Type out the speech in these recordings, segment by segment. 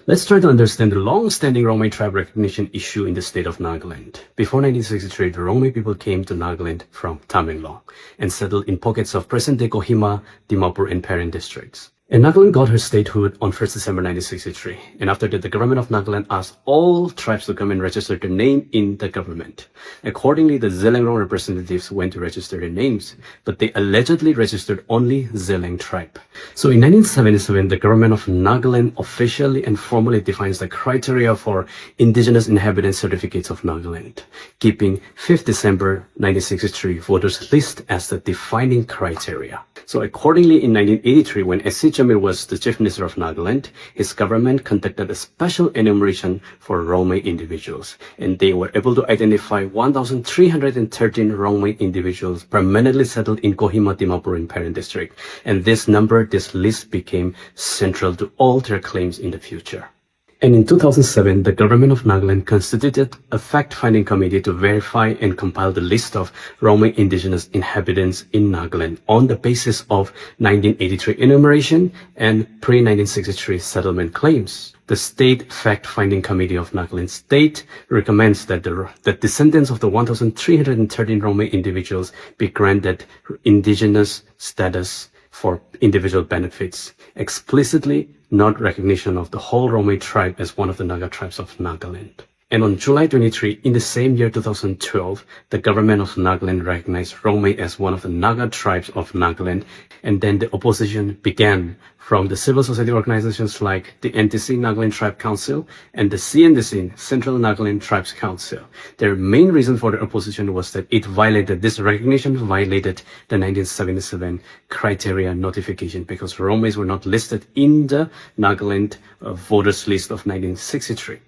Let's try to understand the long-standing Rongmei tribe recognition issue in the state of Nagaland. Before 1963, the Rongmei people came to Nagaland from Tamenglong and settled in pockets of present-day Kohima, Dimapur, and Paren districts. And Nagaland got her statehood on 1st December 1963. And after that, the government of Nagaland asked all tribes to come and register their name in the government. Accordingly, the Zelengrong representatives went to register their names, but they allegedly registered only Zeleng tribe. So in 1977, the government of Nagaland officially and formally defines the criteria for indigenous inhabitant certificates of Nagaland, keeping 5th December 1963 voters list as the defining criteria. So accordingly, in 1983, when S.C. Jamil was the chief minister of Nagaland, his government conducted a special enumeration for Rongmei individuals, and they were able to identify 1,313 Rongmei individuals permanently settled in Kohima, Dimapur, and Paren district. And this list became central to all their claims in the future. And in 2007, the government of Nagaland constituted a fact-finding committee to verify and compile the list of Rongmei indigenous inhabitants in Nagaland on the basis of 1983 enumeration and pre-1963 settlement claims. The State Fact-Finding Committee of Nagaland State recommends that the descendants of the 1,313 Rongmei individuals be granted indigenous status for individual benefits, explicitly not recognition of the whole Rongmei tribe as one of the Naga tribes of Nagaland. And on July 23, in the same year 2012, the government of Nagaland recognized Rongmei as one of the Naga tribes of Nagaland, and then the opposition began from the civil society organizations like the NTC Nagaland Tribe Council and the CNDC Central Nagaland Tribes Council. Their main reason for the opposition was that this recognition violated the 1977 criteria notification because Rongmeis were not listed in the Nagaland voters list of 1963.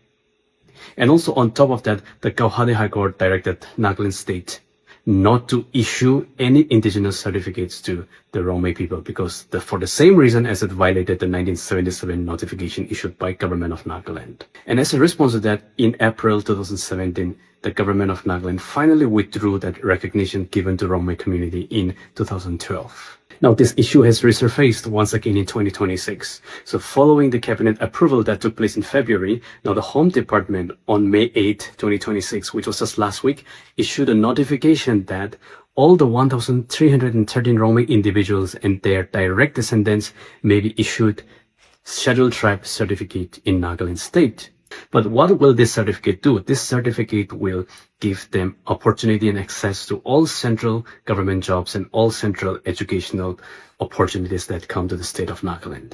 And also on top of that, the Gauhati High Court directed Nagaland State not to issue any indigenous certificates to the Rongmei people because for the same reason as it violated the 1977 notification issued by government of Nagaland. And as a response to that, in April 2017, the government of Nagaland finally withdrew that recognition given to Rongmei community in 2012. Now, this issue has resurfaced once again in 2026. So following the cabinet approval that took place in February, now the Home Department on May 8, 2026, which was just last week, issued a notification that all the 1,313 Rongmei individuals and their direct descendants may be issued Scheduled Tribe Certificate in Nagaland State. But what will this certificate do? This certificate will give them opportunity and access to all central government jobs and all central educational opportunities that come to the state of Nagaland.